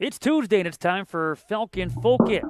It's Tuesday and it's time for Falcon Focus.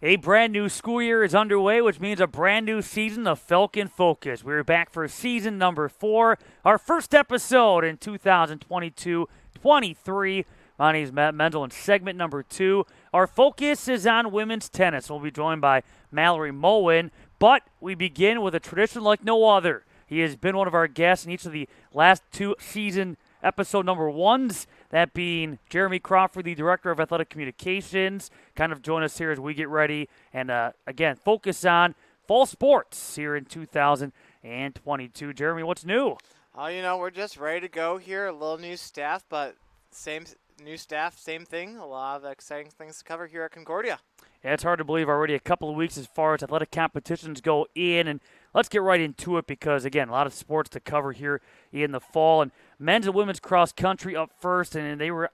A brand new school year is underway, which means a brand new season of Falcon Focus. We're back for season number 4, our first episode in 2022-23. My name is Matt Menzel, and segment number 2, our focus is on women's tennis. We'll be joined by Mallory Mullin, but we begin with a tradition like no other. He has been one of our guests in each of the last 2 season episode number 1s, that being Jeremy Crawford, the Director of Athletic Communications, kind of join us here as we get ready and, again, focus on fall sports here in 2022. Jeremy, what's new? We're just ready to go here. A little new staff, but same new staff, same thing. A lot of exciting things to cover here at Concordia. Yeah, it's hard to believe already a couple of weeks as far as athletic competitions go in, and let's get right into it because, again, a lot of sports to cover here in the fall. And men's and women's cross country up first, and they were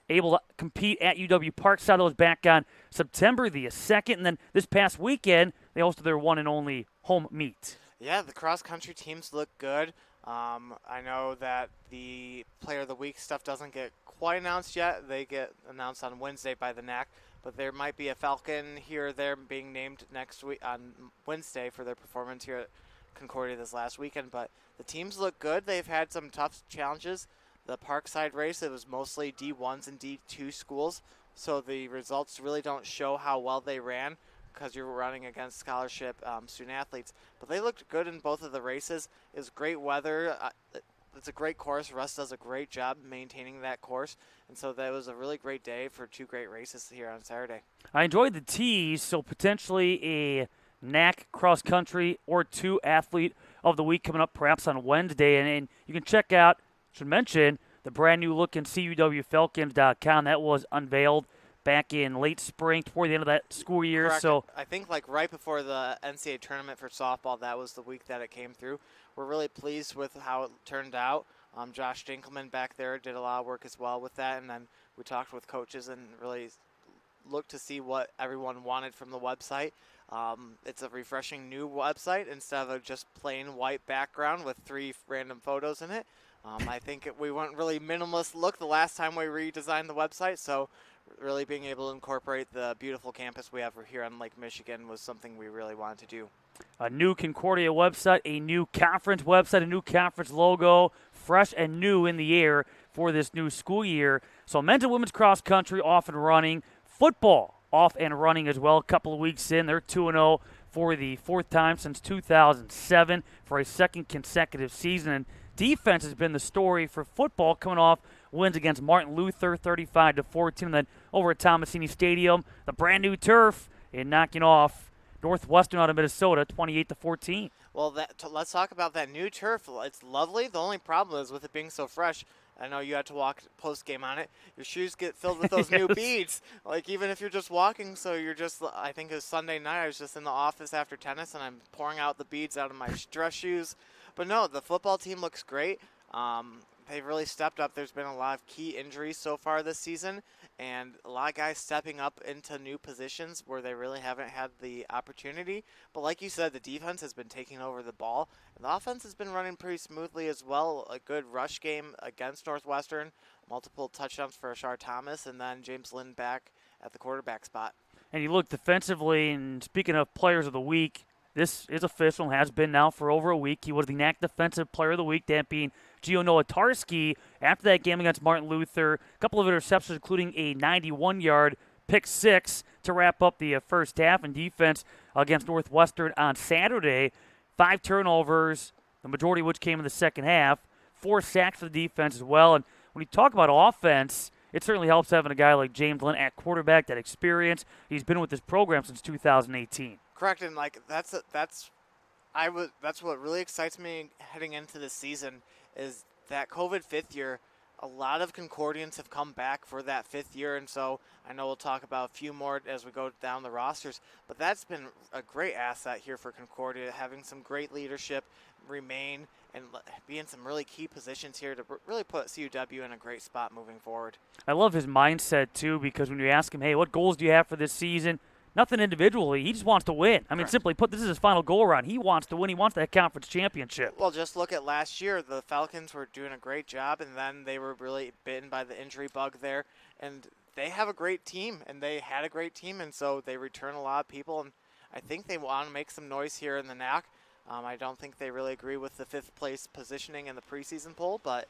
able to compete at UW Parkside. That was back on September the 2nd, and then this past weekend, they hosted their one and only home meet. Yeah, the cross country teams look good. I know that the Player of the Week stuff doesn't get quite announced yet. They get announced on Wednesday by the NAC, but there might be a Falcon here or there being named next week on Wednesday for their performance here at Concordia this last weekend. But the teams look good. They've had some tough challenges. The Parkside race, it was mostly D1s and D2 schools, so the results really don't show how well they ran because you're running against scholarship student athletes. But they looked good in both of the races. It was great weather. It's a great course. Russ does a great job maintaining that course. And so that was a really great day for 2 great races here on Saturday. I enjoyed the tees, so potentially a NAC cross country or 2 athlete of the week coming up perhaps on Wednesday. And you can check out, should mention, the brand new look in CUWFalcons.com. That was unveiled back in late spring toward the end of that school year. Correct. So I think like right before the NCAA tournament for softball, that was the week that it came through. We're really pleased with how it turned out. Josh Dinkelman back there did a lot of work as well with that, and then we talked with coaches and really looked to see what everyone wanted from the website. It's a refreshing new website instead of just plain white background with 3 random photos in it. I think we went really minimalist look the last time we redesigned the website, so really being able to incorporate the beautiful campus we have here on Lake Michigan was something we really wanted to do. A new Concordia website, a new conference website, a new conference logo, fresh and new in the air for this new school year. So men's and women's cross country off and running. Football off and running as well. A couple of weeks in, they're 2-0 for the 4th time since 2007 for a 2nd consecutive season. And defense has been the story for football, coming off wins against Martin Luther 35-14, and then over at Thomasini Stadium, the brand new turf, and knocking off Northwestern out of Minnesota 28-14. Well, let's talk about that new turf. It's lovely. The only problem is with it being so fresh. I know you had to walk post game on it. Your shoes get filled with those new beads. Like even if you're just walking, so you're just. I think it was Sunday night. I was just in the office after tennis, and I'm pouring out the beads out of my dress shoes. But no, the football team looks great. They've really stepped up. There's been a lot of key injuries so far this season, and a lot of guys stepping up into new positions where they really haven't had the opportunity. But like you said, the defense has been taking over the ball, and the offense has been running pretty smoothly as well. A good rush game against Northwestern, multiple touchdowns for Ashar Thomas, and then James Lynn back at the quarterback spot. And you look defensively, and speaking of players of the week, this is official, has been now for over a week. He was the NAC Defensive Player of the Week, that being Gio Nowatarski. After that game against Martin Luther, a couple of interceptions, including a 91-yard pick 6 to wrap up the first half. And defense against Northwestern on Saturday, 5 turnovers, the majority of which came in the second half, 4 sacks for the defense as well. And when you talk about offense, it certainly helps having a guy like James Lynn at quarterback, that experience. He's been with this program since 2018. Correct, and like that's what really excites me heading into this season is that COVID 5th year. A lot of Concordians have come back for that 5th year, and so I know we'll talk about a few more as we go down the rosters, but that's been a great asset here for Concordia, having some great leadership remain and be in some really key positions here to really put CUW in a great spot moving forward. I love his mindset, too, because when you ask him, hey, what goals do you have for this season? Nothing individually. He just wants to win. I mean, Correct. simply put, this is his final go-around. He wants to win. He wants that conference championship. Well, just look at last year. The Falcons were doing a great job, and then they were really bitten by the injury bug there. And they have a great team, and they had a great team, and so they return a lot of people. And I think they want to make some noise here in the NAC. I don't think they really agree with the 5th place positioning in the preseason poll, but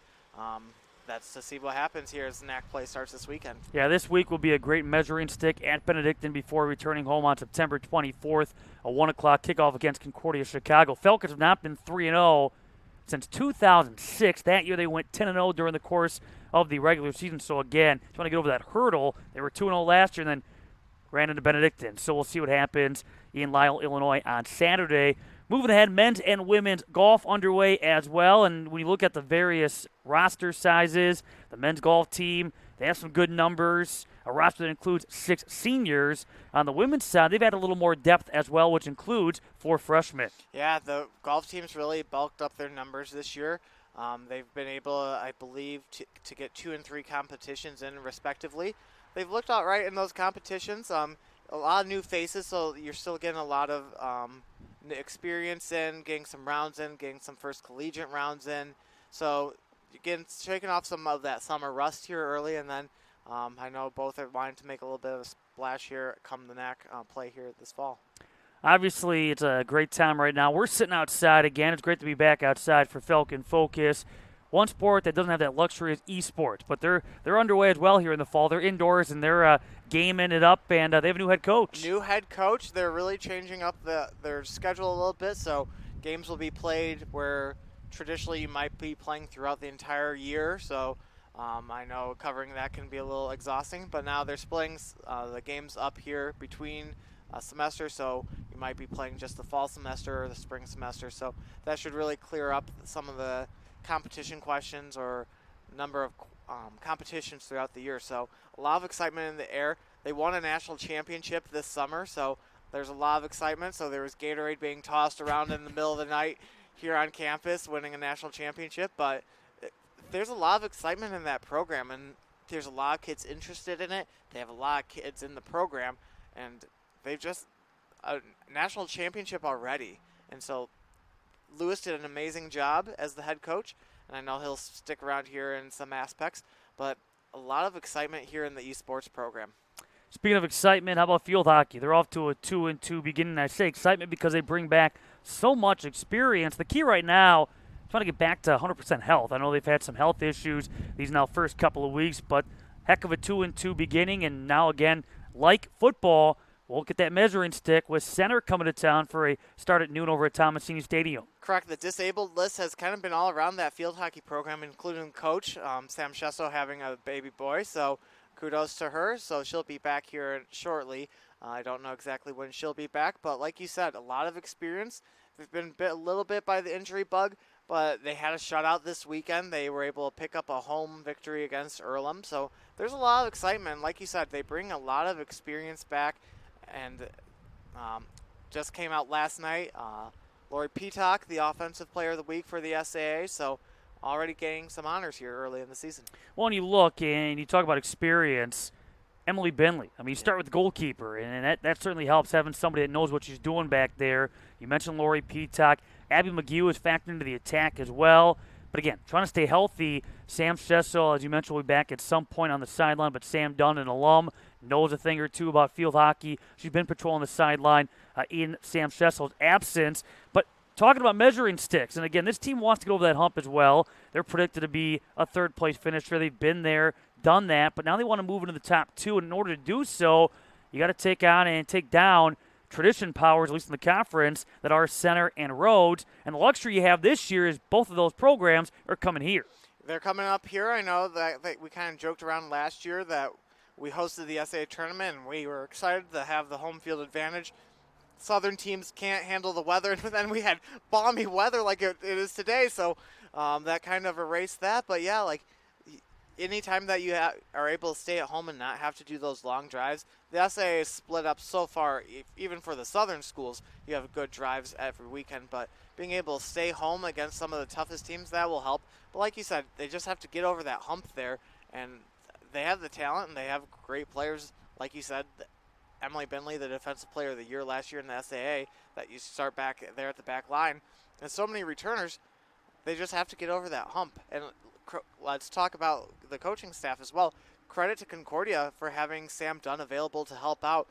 that's to see what happens here as the NAC play starts this weekend. Yeah, this week will be a great measuring stick at Benedictine before returning home on September 24th, a 1 o'clock kickoff against Concordia Chicago. Falcons have not been 3-0 since 2006. That year they went 10-0 during the course of the regular season. So again, trying to get over that hurdle. They were 2-0 last year and then ran into Benedictine. So we'll see what happens in Lisle, Illinois on Saturday. Moving ahead, men's and women's golf underway as well. And when you look at the various roster sizes, the men's golf team, they have some good numbers. A roster that includes 6 seniors. On the women's side, they've had a little more depth as well, which includes 4 freshmen. Yeah, the golf team's really bulked up their numbers this year. They've been able, I believe, to get 2 and 3 competitions in respectively. They've looked all right in those competitions. A lot of new faces, so you're still getting a lot of experience in, getting some rounds in, getting some first collegiate rounds in. So you're getting shaking off some of that summer rust here early, and then I know both are wanting to make a little bit of a splash here come the NAC play here this fall. Obviously, it's a great time right now. We're sitting outside again. It's great to be back outside for Falcon Focus. One sport that doesn't have that luxury is esports, but they're underway as well here in the fall. They're indoors and they're gaming it up, and they have a new head coach. New head coach. They're really changing up their schedule a little bit, so games will be played where traditionally you might be playing throughout the entire year. So I know covering that can be a little exhausting, but now they're splitting the games up here between semester, so you might be playing just the fall semester or the spring semester. So that should really clear up some of the competition questions or number of competitions throughout the year. So a lot of excitement in the air. They won a national championship this summer, so there's a lot of excitement. So there was Gatorade being tossed around in the middle of the night here on campus, winning a national championship. But there's a lot of excitement in that program, and there's a lot of kids interested in it. They have a lot of kids in the program, and they've just a national championship already. And so Lewis did an amazing job as the head coach, and I know he'll stick around here in some aspects, but a lot of excitement here in the esports program. Speaking of excitement, how about field hockey? They're off to a 2-2 beginning. I say excitement because they bring back so much experience. The key right now is trying to get back to 100% health. I know they've had some health issues these now first couple of weeks, but heck of a 2-2 beginning, and now again, like football, we'll get that measuring stick with Center coming to town for a start at noon over at Thomasini Stadium. Correct. The disabled list has kind of been all around that field hockey program, including coach Sam Shesso having a baby boy. So kudos to her. So she'll be back here shortly. I don't know exactly when she'll be back, but like you said, a lot of experience. They've been bit a little bit by the injury bug, but they had a shutout this weekend. They were able to pick up a home victory against Earlham. So there's a lot of excitement. Like you said, they bring a lot of experience back. And just came out last night, Lori Peacock, the Offensive Player of the Week for the SAA, so already getting some honors here early in the season. Well, when you look and you talk about experience, Emily Bentley. I mean, you start with the goalkeeper, and that certainly helps having somebody that knows what she's doing back there. You mentioned Lori Peacock. Abby McGee is factored into the attack as well. But again, trying to stay healthy. Sam Shesso, as you mentioned, will be back at some point on the sideline, but Sam Dunn, an alum, knows a thing or two about field hockey. She's been patrolling the sideline in Sam Shessel's absence. But talking about measuring sticks, and again, this team wants to get over that hump as well. They're predicted to be a third-place finisher. They've been there, done that, but now they want to move into the top 2. And in order to do so, you got to take on and take down tradition powers, at least in the conference, that are Center and Rhodes. And the luxury you have this year is both of those programs are coming here. They're coming up here. I know that we kind of joked around last year that we hosted the SAA tournament, and we were excited to have the home field advantage. Southern teams can't handle the weather, and then we had balmy weather like it is today, so that kind of erased that. But yeah, like anytime that you are able to stay at home and not have to do those long drives, the SAA is split up so far. Even for the Southern schools, you have good drives every weekend, but being able to stay home against some of the toughest teams, that will help. But like you said, they just have to get over that hump there, and they have the talent and they have great players, like you said, Emily Bentley, the Defensive Player of the Year last year in the SAA, that you start back there at the back line. And so many returners, they just have to get over that hump. And let's talk about the coaching staff as well. Credit to Concordia for having Sam Dunn available to help out.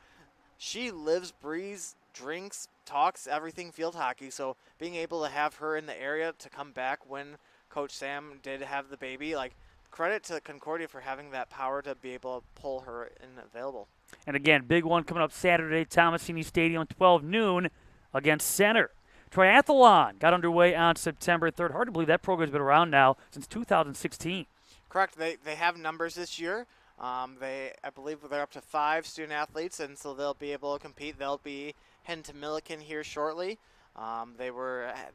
She lives, breathes, drinks, talks everything field hockey. So being able to have her in the area to come back when Coach Sam did have the baby, like, credit to Concordia for having that power to be able to pull her in available. And again, big one coming up Saturday, Thomasini Stadium, 12 noon against Center. Triathlon got underway on September 3rd. Hard to believe that program's been around now since 2016. Correct. They have numbers this year. I believe they're up to 5 student athletes, and so they'll be able to compete. They'll be heading to Milliken here shortly. They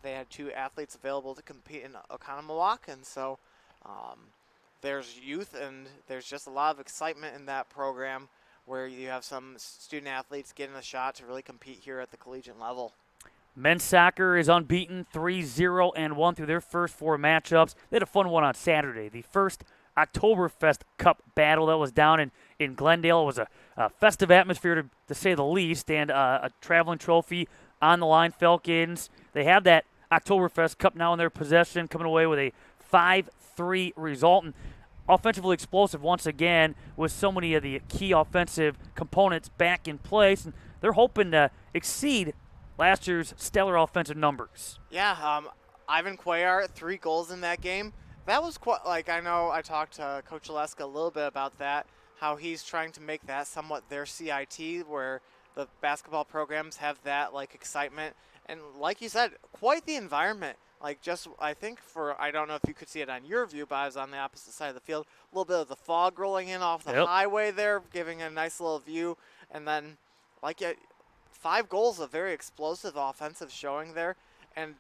had 2 athletes available to compete in Oconomowoc, and so there's youth and there's just a lot of excitement in that program where you have some student athletes getting a shot to really compete here at the collegiate level. Men's soccer is unbeaten, 3-0-1 through their first 4 matchups. They had a fun one on Saturday. The first Oktoberfest Cup battle that was down in Glendale. It was a festive atmosphere, to say the least, and a traveling trophy on the line. Falcons, they have that Oktoberfest Cup now in their possession, coming away with a 5-3 result. And offensively explosive once again with so many of the key offensive components back in place. And they're hoping to exceed last year's stellar offensive numbers. Yeah, Ivan Cuellar, 3 goals in that game. That was quite, like, I know I talked to Coach Oleska a little bit about that, how he's trying to make that somewhat their CIT, where the basketball programs have that, like, excitement. And like you said, quite the environment. Like, just, I think I don't know if you could see it on your view, but I was on the opposite side of the field. A little bit of the fog rolling in off the highway there, giving a nice little view. And then, 5 goals, a very explosive offensive showing there. And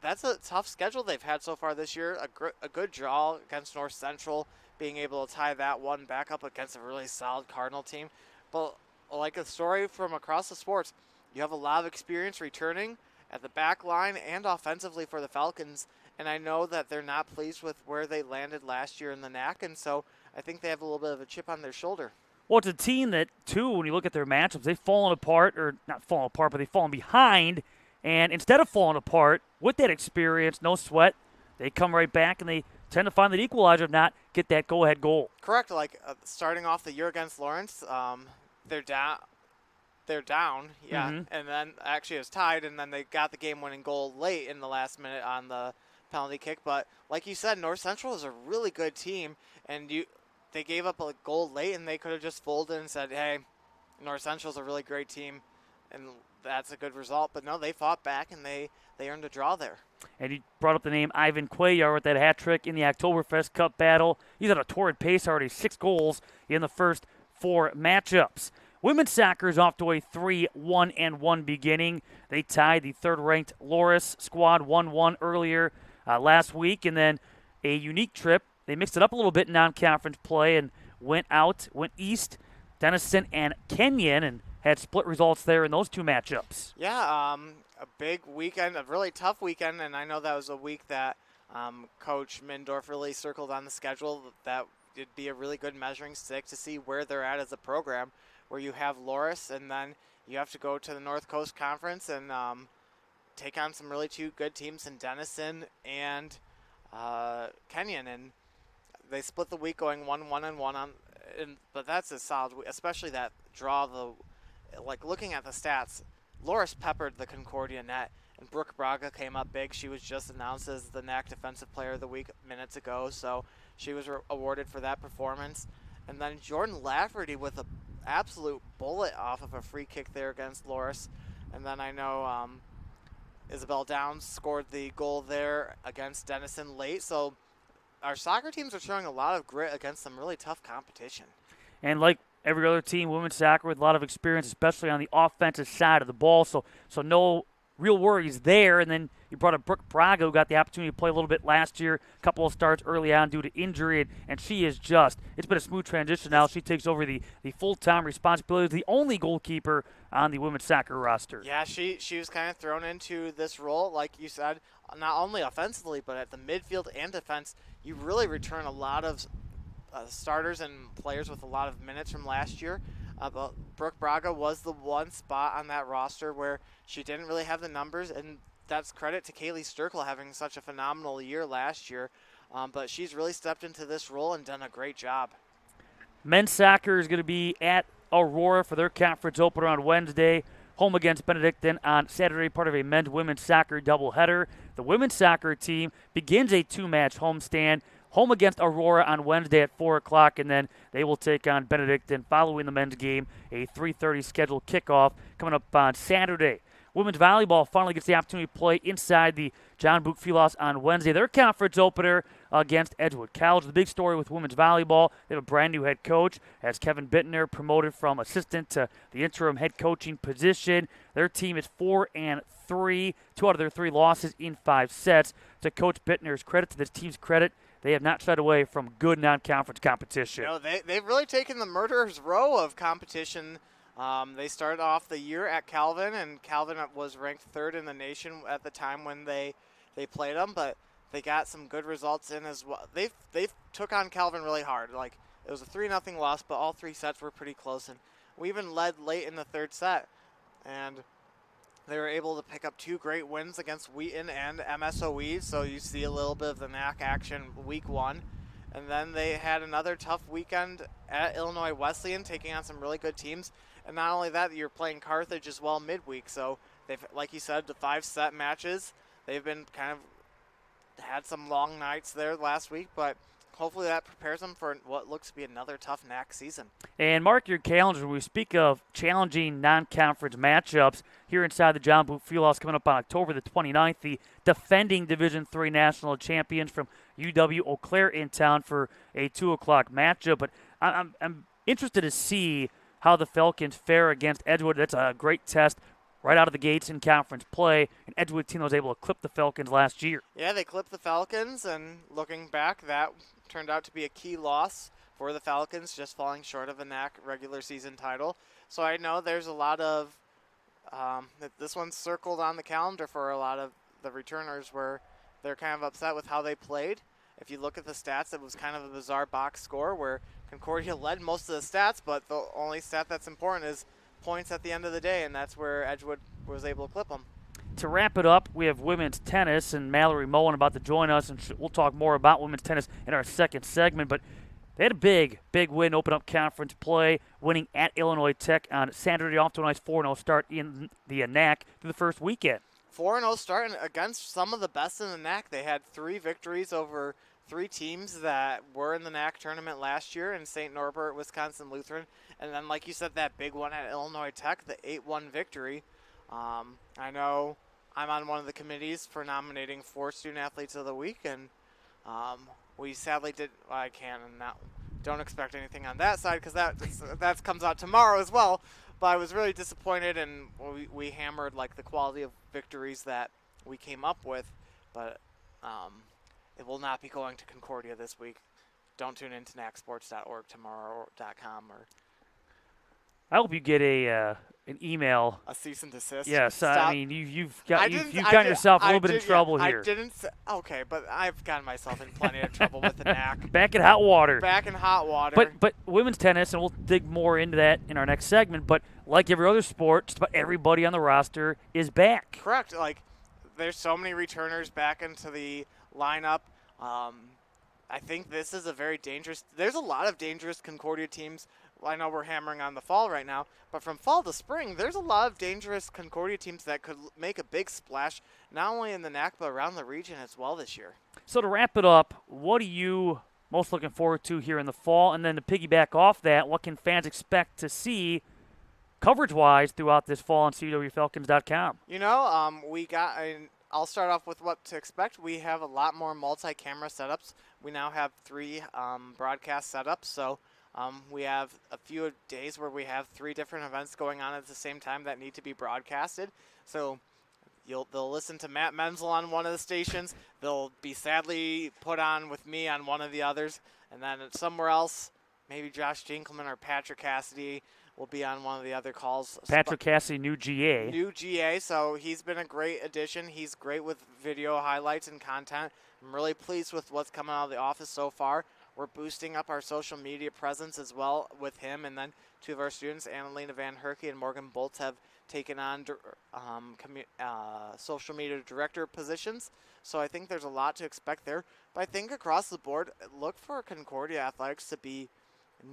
that's a tough schedule they've had so far this year. A good draw against North Central, being able to tie that one back up against a really solid Cardinal team. But like a story from across the sports, you have a lot of experience returning at the back line and offensively for the Falcons. And I know that they're not pleased with where they landed last year in the NAC, and so I think they have a little bit of a chip on their shoulder. Well, it's a team that, too, when you look at their matchups, they've fallen apart, or not fallen apart, but they've fallen behind. And instead of falling apart, with that experience, no sweat, they come right back and they tend to find that equalizer, if not get that go-ahead goal. Correct. Starting off the year against Lawrence, they're down. Yeah. Mm-hmm. And then actually it was tied, and then they got the game-winning goal late in the last minute on the penalty kick. But like you said, North Central is a really good team, and they gave up a goal late, and they could have just folded and said, hey, North Central's a really great team, and that's a good result. But no, they fought back, and they earned a draw there. And you brought up the name Ivan Cuellar with that hat trick in the Oktoberfest Cup battle. He's at a torrid pace already, 6 goals in the first 4 matchups. Women's soccer is off to a 3-1-1 beginning. They tied the third-ranked Loris squad 1-1 earlier last week, and then a unique trip. They mixed it up a little bit in non-conference play and went east, Denison and Kenyon, and had split results there in those 2 matchups. Yeah, a big weekend, a really tough weekend, and I know that was a week that Coach Mindorf really circled on the schedule. That would be a really good measuring stick to see where they're at as a program, where you have Loris, and then you have to go to the North Coast Conference and take on some really 2 good teams in Denison and Kenyon, and they split the week going 1-1-1 but that's a solid week, especially that draw. Looking at the stats, Loris peppered the Concordia net, and Brooke Braga came up big. She was just announced as the NAC Defensive Player of the Week minutes ago, so she was awarded for that performance. And then Jordan Lafferty with an absolute bullet off of a free kick there against Loris. And then I know Isabel Downs scored the goal there against Denison late. So our soccer teams are showing a lot of grit against some really tough competition. And like every other team, women's soccer with a lot of experience, especially on the offensive side of the ball. So no real worries there. And then you brought up Brooke Braga, who got the opportunity to play a little bit last year, a couple of starts early on due to injury, and she is it's been a smooth transition now. She takes over the full-time responsibility as the only goalkeeper on the women's soccer roster. Yeah, she was kind of thrown into this role, like you said, not only offensively, but at the midfield and defense. You really return a lot of starters and players with a lot of minutes from last year. But Brooke Braga was the one spot on that roster where she didn't really have the numbers, and that's credit to Kaylee Sturkle having such a phenomenal year last year. But she's really stepped into this role and done a great job. Men's soccer is going to be at Aurora for their conference opener on Wednesday. Home against Benedictine on Saturday, part of a men's-women's soccer doubleheader. The women's soccer team begins a two-match homestand. Home against Aurora on Wednesday at 4 o'clock, and then they will take on Benedictine following the men's game, a 3:30 scheduled kickoff coming up on Saturday. Women's volleyball finally gets the opportunity to play inside the John Book Fieldhouse on Wednesday. Their conference opener against Edgewood College. The big story with women's volleyball, they have a brand new head coach as Kevin Bittner promoted from assistant to the interim head coaching position. Their team is 4-3, 2 out of their 3 losses in 5 sets. To Coach Bittner's credit, to this team's credit, they have not shied away from good non-conference competition. They've really taken the murderer's row of competition. They started off the year at Calvin, and Calvin was ranked 3rd in the nation at the time when they played them, but they got some good results in as well. They took on Calvin really hard. Like, it was a 3-0 loss, but all 3 sets were pretty close, and we even led late in the 3rd set, and they were able to pick up 2 great wins against Wheaton and MSOE, so you see a little bit of the NAC action week 1. And then they had another tough weekend at Illinois Wesleyan, taking on some really good teams. And not only that, you're playing Carthage as well midweek. So they've, like you said, the 5-set matches. They've been kind of had some long nights there last week, but hopefully that prepares them for what looks to be another tough NAC season. And mark your calendars when we speak of challenging non-conference matchups here inside the John Boot Fieldhouse coming up on October the 29th. The defending Division III national champions from UW Eau Claire in town for a 2 o'clock matchup. But I'm interested to see how the Falcons fare against Edgewood. That's a great test right out of the gates in conference play. An Edgewood team that was able to clip the Falcons last year. Yeah, they clipped the Falcons, and looking back, that turned out to be a key loss for the Falcons, just falling short of a NAC regular season title. So I know there's a lot of this one's circled on the calendar for a lot of the returners where they're kind of upset with how they played. If you look at the stats, it was kind of a bizarre box score where Concordia led most of the stats, but the only stat that's important is points at the end of the day, and that's where Edgewood was able to clip them. To wrap it up, we have women's tennis, and Mallory Mullin about to join us, and we'll talk more about women's tennis in our second segment. But they had a big win, open up conference play, winning at Illinois Tech on Saturday, off to a nice 4-0 start in the NAC through the first weekend. 4-0 start against some of the best in the NAC. They had 3 victories over 3 teams that were in the NAC tournament last year in St. Norbert, Wisconsin Lutheran. And then, like you said, that big one at Illinois Tech, the 8-1 victory. I know I'm on one of the committees for nominating 4 student athletes of the week, and we sadly don't expect anything on that side because that comes out tomorrow as well. But I was really disappointed, and we hammered like the quality of victories that we came up with, but it will not be going to Concordia this week. Don't tune into nacsports.org tomorrow.com or. I hope you get an email. A cease and desist. Yes, Stop. I mean you've gotten yourself a little bit in trouble here. I didn't. Okay, but I've gotten myself in plenty of trouble with the NAC. Back in hot water. Back in hot water. But women's tennis, and we'll dig more into that in our next segment. But like every other sport, just about everybody on the roster is back. Correct. Like there's so many returners back into the lineup. I think this is a very dangerous. There's a lot of dangerous Concordia teams. I know we're hammering on the fall right now, but from fall to spring, there's a lot of dangerous Concordia teams that could make a big splash, not only in the NAC, but around the region as well this year. So to wrap it up, what are you most looking forward to here in the fall? And then to piggyback off that, what can fans expect to see coverage-wise throughout this fall on CUWFalcons.com? You know, I'll start off with what to expect. We have a lot more multi-camera setups. We now have 3 broadcast setups, so we have a few days where we have 3 different events going on at the same time that need to be broadcasted. So they'll listen to Matt Menzel on one of the stations. They'll be sadly put on with me on one of the others. And then somewhere else, maybe Josh Dinkelman or Patrick Cassidy will be on one of the other calls. Patrick Cassidy, new GA. New GA, so he's been a great addition. He's great with video highlights and content. I'm really pleased with what's coming out of the office so far. we're boosting up our social media presence as well with him. And then two of our students, Annalena Van Herke and Morgan Bolt, have taken on social media director positions. So I think there's a lot to expect there. But I think across the board, look for Concordia Athletics to be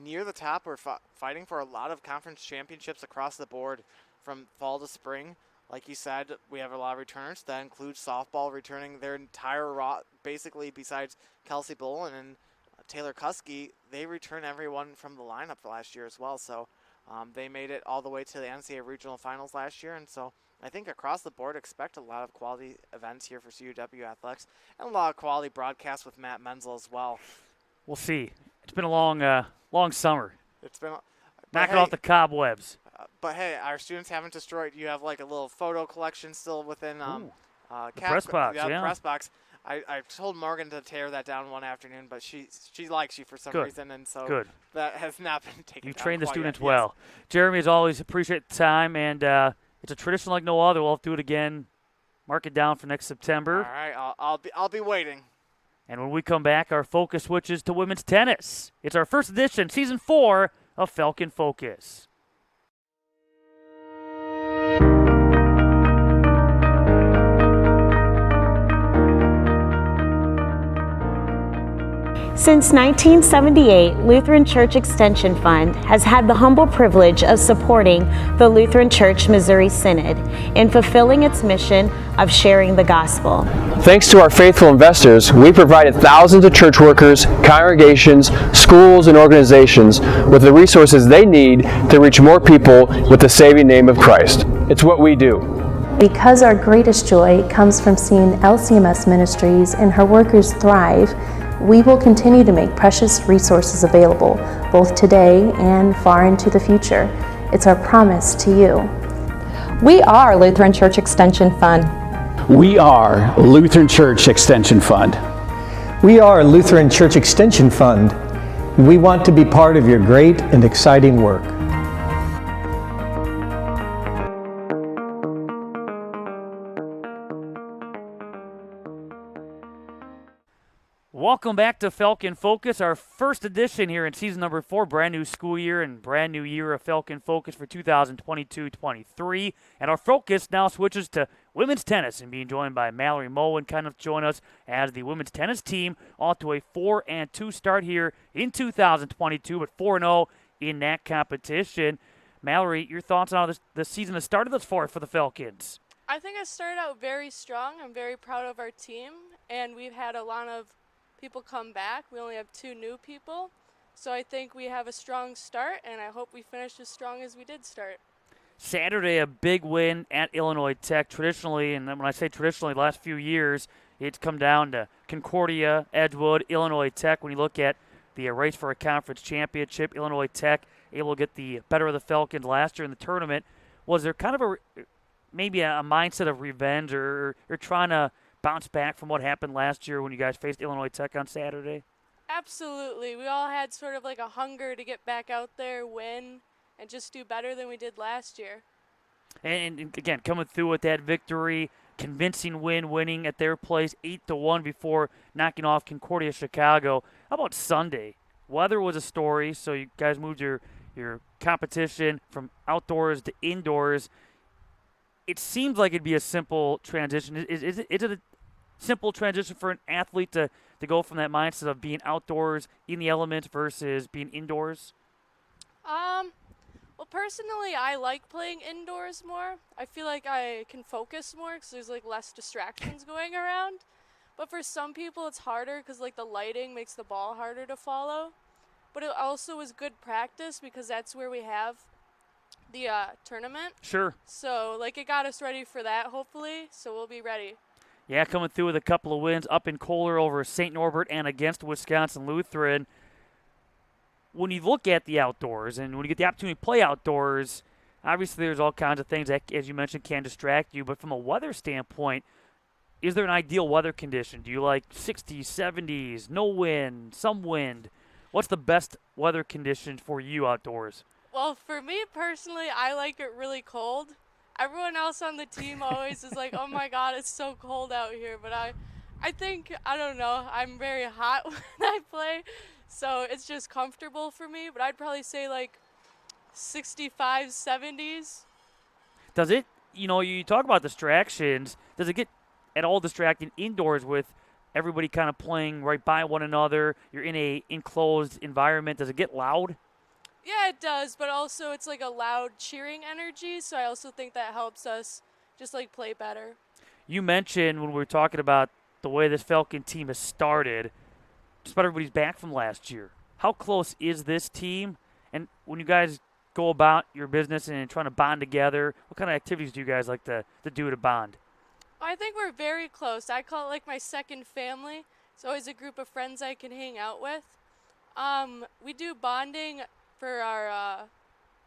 near the top. We're fighting for a lot of conference championships across the board from fall to spring. Like you said, we have a lot of returners. That includes softball returning their entire basically besides Kelsey Bolin and Taylor Kuski. They return everyone from the lineup last year as well. So they made it all the way to the NCAA regional finals last year. And so I think across the board, expect a lot of quality events here for CUW Athletics and a lot of quality broadcasts with Matt Menzel as well. We'll see. It's been a long summer. It's been knocking off the cobwebs. But hey, our students haven't destroyed. You have like a little photo collection still within the press box. The press box. I told Morgan to tear that down one afternoon, but she likes you for some reason, and so that has not been taken. You trained the students well. Yes. Jeremy, as always, appreciate the time, and it's a tradition like no other. We'll do it again. Mark it down for next September. All right, I'll be waiting. And when we come back, our focus switches to women's tennis. It's our first edition, Season 4 of Falcon Focus. Since 1978, Lutheran Church Extension Fund has had the humble privilege of supporting the Lutheran Church Missouri Synod in fulfilling its mission of sharing the gospel. Thanks to our faithful investors, we provided thousands of church workers, congregations, schools, and organizations with the resources they need to reach more people with the saving name of Christ. It's what we do. Because our greatest joy comes from seeing LCMS Ministries and her workers thrive, we will continue to make precious resources available, both today and far into the future. It's our promise to you. We are Lutheran Church Extension Fund. We are Lutheran Church Extension Fund. We are Lutheran Church Extension Fund. We want to be part of your great and exciting work. Welcome back to Falcon Focus, our first edition here in season number 4, brand new school year and brand new year of Falcon Focus for 2022-23. And our focus now switches to women's tennis and being joined by Mallory Mullin, kind of join us as the women's tennis team off to a 4-2 start here in 2022, but 4-0 in that competition. Mallory, your thoughts on how the season has started thus far for the Falcons? I think it started out very strong. I'm very proud of our team, and we've had a lot of people come back. We only have 2 new people, so I think we have a strong start, and I hope we finish as strong as we did start. Saturday, a big win at Illinois Tech. Traditionally, and when I say traditionally, the last few years, it's come down to Concordia, Edgewood, Illinois Tech. When you look at the race for a conference championship, Illinois Tech able to get the better of the Falcons last year in the tournament. Was there kind of maybe a mindset of revenge or trying to bounce back from what happened last year when you guys faced Illinois Tech on Saturday? Absolutely. We all had sort of like a hunger to get back out there, win, and just do better than we did last year. And again, coming through with that victory, convincing winning at their place 8-1 before knocking off Concordia Chicago. How about Sunday? Weather was a story, so you guys moved your competition from outdoors to indoors. It seems like it'd be a simple transition. Is it a simple transition for an athlete to go from that mindset of being outdoors in the elements versus being indoors? Well, personally, I like playing indoors more. I feel like I can focus more because there's like less distractions going around. But for some people, it's harder because like the lighting makes the ball harder to follow. But it also is good practice because that's where we have the tournament. Sure. So like it got us ready for that, hopefully. So we'll be ready. Yeah, coming through with a couple of wins up in Kohler over St. Norbert and against Wisconsin Lutheran. When you look at the outdoors and when you get the opportunity to play outdoors, obviously there's all kinds of things that, as you mentioned, can distract you. But from a weather standpoint, is there an ideal weather condition? Do you like 60s, 70s, no wind, some wind? What's the best weather condition for you outdoors? Well, for me personally, I like it really cold. Everyone else on the team always is like, oh my God, it's so cold out here. But I think, I don't know, I'm very hot when I play. So it's just comfortable for me, but I'd probably say like 65, 70s. Does it, you talk about distractions, does it get at all distracting indoors with everybody kind of playing right by one another? You're in a enclosed environment. Does it get loud? Yeah, it does, but also it's like a loud cheering energy, so I also think that helps us just like play better. You mentioned when we were talking about the way this Falcon team has started, just about everybody's back from last year. How close is this team? And when you guys go about your business and trying to bond together, what kind of activities do you guys like to do to bond? I think we're very close. I call it like my second family. It's always a group of friends I can hang out with. We do bonding for our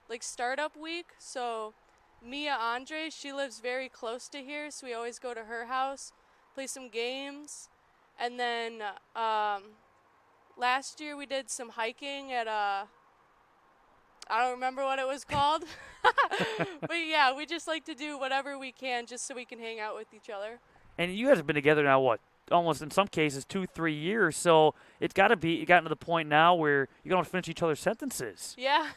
like startup week. So Mia Andre, she lives very close to here, so we always go to her house, play some games. And then last year we did some hiking at I don't remember what it was called. But yeah, we just like to do whatever we can just so we can hang out with each other. And you guys have been together now, what? Almost in some cases 2-3 years. So it's got to be, you gotten to the point now where you don't finish each other's sentences. Yeah.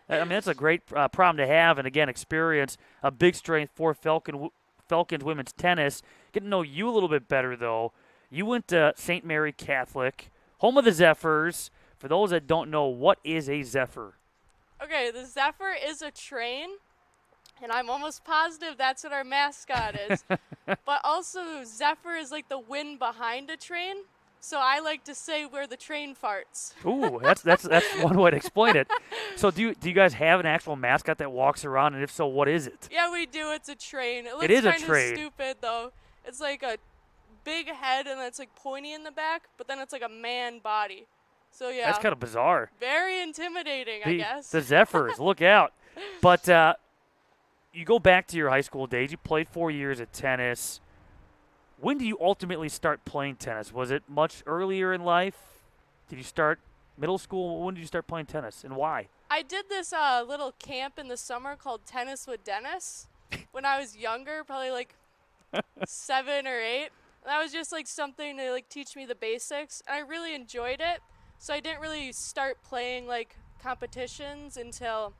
I mean, that's a great problem to have. And again, experience, a big strength for Falcons women's tennis. Getting to know you a little bit better, though. You went to St. Mary Catholic, home of the Zephyrs. For those that don't know, what is a Zephyr? Okay, the Zephyr is a train, and I'm almost positive that's what our mascot is. But also, Zephyr is like the wind behind a train, so I like to say we're the train farts. Ooh, that's one way to explain it. So do you guys have an actual mascot that walks around, and if so, what is it? Yeah, we do. It's a train. It looks is a kind of train. stupid, though. It's like a big head, and it's like pointy in the back, but then it's like a man body. So yeah, That's kind of bizarre. very intimidating, I guess. The Zephyrs, look out. But you go back to your high school days. You played 4 years at tennis. When do you ultimately start playing tennis? Was it much earlier in life? Did you start middle school? When did you start playing tennis, and why? I did this little camp in the summer called Tennis with Dennis when I was younger, probably like 7 or 8. And that was just like something to like teach me the basics, and I really enjoyed it. So I didn't really start playing like competitions until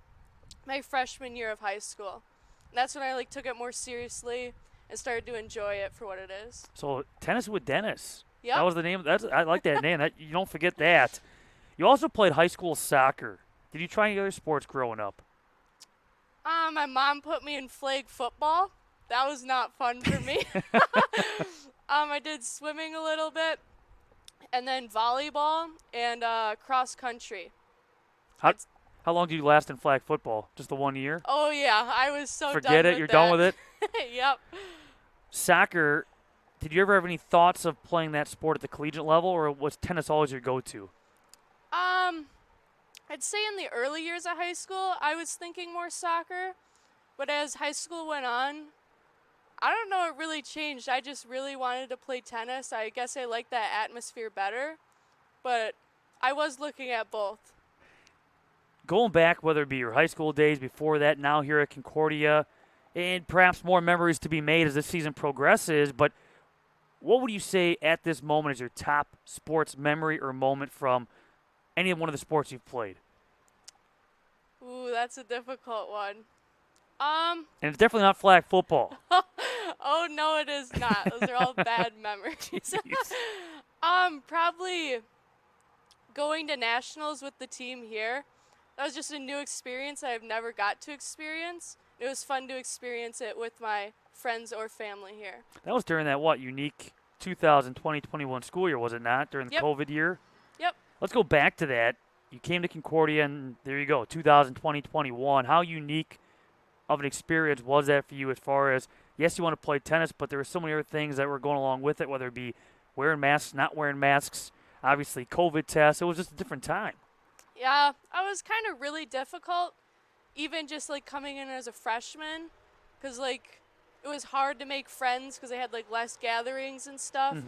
my freshman year of high school. And that's when I like took it more seriously and started to enjoy it for what it is. So Tennis with Dennis. Yep. That was the name. I like that name. You don't forget that. You also played high school soccer. Did you try any other sports growing up? My mom put me in flag football. That was not fun for me. I did swimming a little bit, and then volleyball and cross country. How long did you last in flag football? Just the 1 year? Oh yeah, I was so Forget done it. with You're that. done with it. Yep. Soccer. Did you ever have any thoughts of playing that sport at the collegiate level, or was tennis always your go-to? I'd say in the early years of high school, I was thinking more soccer, but as high school went on, I don't know, it really changed. I just really wanted to play tennis. I guess I liked that atmosphere better, but I was looking at both. Going back, whether it be your high school days before that, now here at Concordia, and perhaps more memories to be made as this season progresses, but what would you say at this moment is your top sports memory or moment from any one of the sports you've played? Ooh, that's a difficult one. And it's definitely not flag football. Oh, no, it is not. Those are all bad memories. Probably going to nationals with the team here. That was just a new experience I've never got to experience. It was fun to experience it with my friends or family here. That was during that, unique 2020-21 school year, was it not? During the Yep. COVID year? Yep. Let's go back to that. You came to Concordia, and there you go, 2020-21. How unique of an experience was that for you as far as, yes, you want to play tennis, but there were so many other things that were going along with it, whether it be wearing masks, not wearing masks, obviously COVID tests. It was just a different time. Yeah, I was kind of really difficult, even just like coming in as a freshman, because like it was hard to make friends because I had like less gatherings and stuff.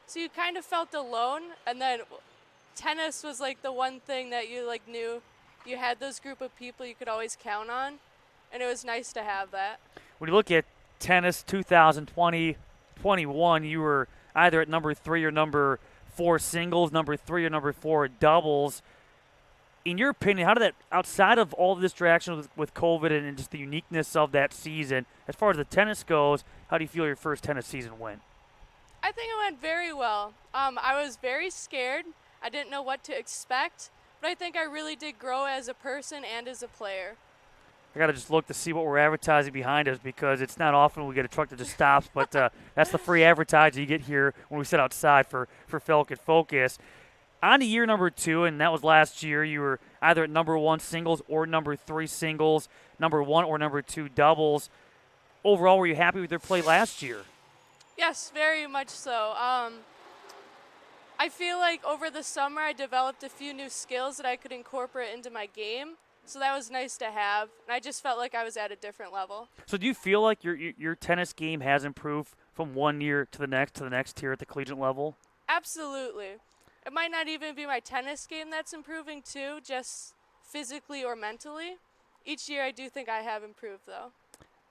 So you kind of felt alone, and then tennis was like the one thing that you like knew you had those group of people you could always count on, and it was nice to have that. When you look at tennis 2020-21, you were either at number 3 or number 4 singles, number 3 or number 4 doubles. In your opinion, how did that, outside of all the distractions with COVID and just the uniqueness of that season, as far as the tennis goes, how do you feel your first tennis season went? I think it went very well. I was very scared. I didn't know what to expect, but I think I really did grow as a person and as a player. I got to just look to see what we're advertising behind us because it's not often we get a truck that just stops, but that's the free advertising you get here when we sit outside for Falcon Focus. On to year number 2, and that was last year, you were either at number 1 singles or number 3 singles, number 1 or number 2 doubles. Overall, were you happy with your play last year? Yes, very much so. I feel like over the summer I developed a few new skills that I could incorporate into my game, so that was nice to have, and I just felt like I was at a different level. So do you feel like your tennis game has improved from one year to the next tier at the collegiate level? Absolutely. It might not even be my tennis game that's improving too, just physically or mentally. Each year I do think I have improved though.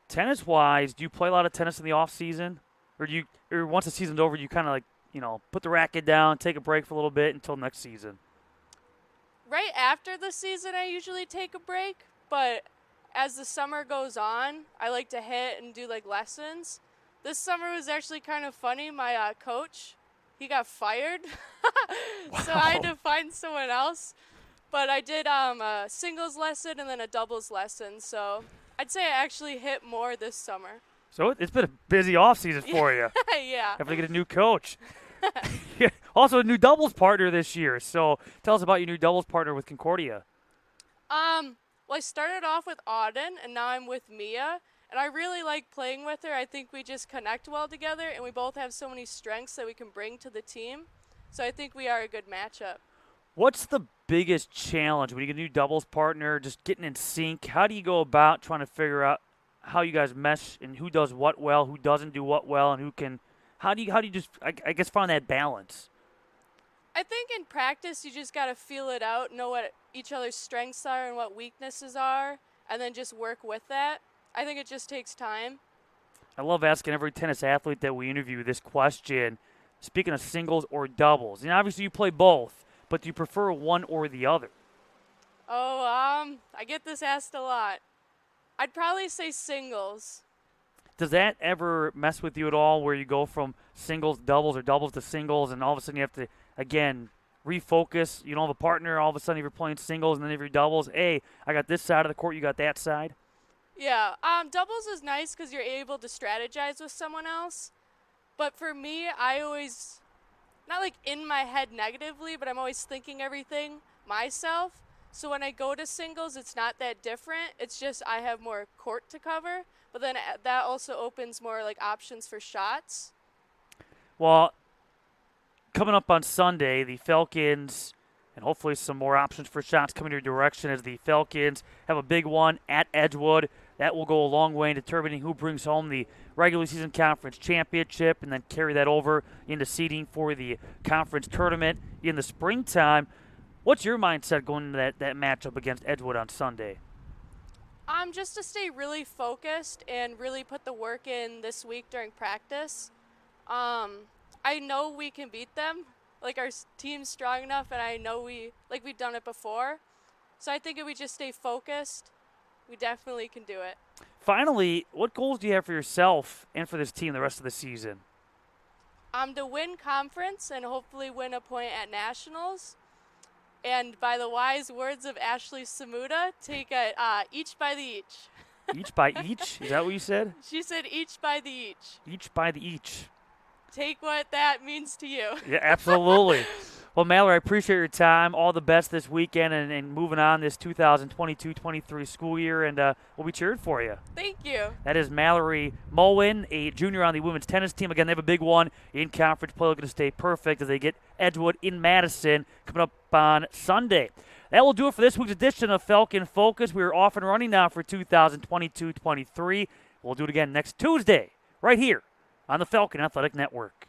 Tennis-wise, do you play a lot of tennis in the off season? Or once the season's over, you kind of put the racket down, take a break for a little bit until next season? Right after the season I usually take a break, but as the summer goes on, I like to hit and do like lessons. This summer was actually kind of funny. My coach, he got fired, so I had to find someone else. But I did a singles lesson and then a doubles lesson, so I'd say I actually hit more this summer. So it's been a busy off season for you. Yeah. Have to get a new coach. Also a new doubles partner this year. So tell us about your new doubles partner with Concordia. Well, I started off with Auden, and now I'm with Mia. And I really like playing with her. I think we just connect well together, and we both have so many strengths that we can bring to the team. So I think we are a good matchup. What's the biggest challenge when you get a new doubles partner, just getting in sync? How do you go about trying to figure out how you guys mesh and who does what well, who doesn't do what well, and who can – how do you just, I guess, find that balance? I think in practice you just got to feel it out, know what each other's strengths are and what weaknesses are, and then just work with that. I think it just takes time. I love asking every tennis athlete that we interview this question. Speaking of singles or doubles, and obviously you play both, but do you prefer one or the other? Oh, I get this asked a lot. I'd probably say singles. Does that ever mess with you at all where you go from singles, doubles, or doubles to singles, and all of a sudden you have to, again, refocus? You don't have a partner. All of a sudden, if you're playing singles and then if you're doubles, hey, I got this side of the court, you got that side? Yeah, doubles is nice because you're able to strategize with someone else. But for me, I always, not like in my head negatively, but I'm always thinking everything myself. So when I go to singles, it's not that different. It's just I have more court to cover. But then that also opens more like options for shots. Well, coming up on Sunday, the Falcons, and hopefully some more options for shots coming your direction as the Falcons have a big one at Edgewood. That will go a long way in determining who brings home the regular season conference championship and then carry that over into seeding for the conference tournament in the springtime. What's your mindset going into that matchup against Edgewood on Sunday? Just to stay really focused and really put the work in this week during practice. I know we can beat them. Like, our team's strong enough, and I know we've done it before. So I think if we just stay focused, we definitely can do it. Finally, what goals do you have for yourself and for this team the rest of the season? To win conference and hopefully win a point at nationals. And by the wise words of Ashley Samuda, take it each by the each. Each by each? Is that what you said? She said each by the each. Each by the each. Take what that means to you. Yeah, absolutely. Well, Mallory, I appreciate your time. All the best this weekend and moving on this 2022-23 school year, and we'll be cheering for you. Thank you. That is Mallory Mullin, a junior on the women's tennis team. Again, they have a big one in conference play, looking to stay perfect as they get Edgewood in Madison coming up on Sunday. That will do it for this week's edition of Falcon Focus. We are off and running now for 2022-23. We'll do it again next Tuesday right here on the Falcon Athletic Network.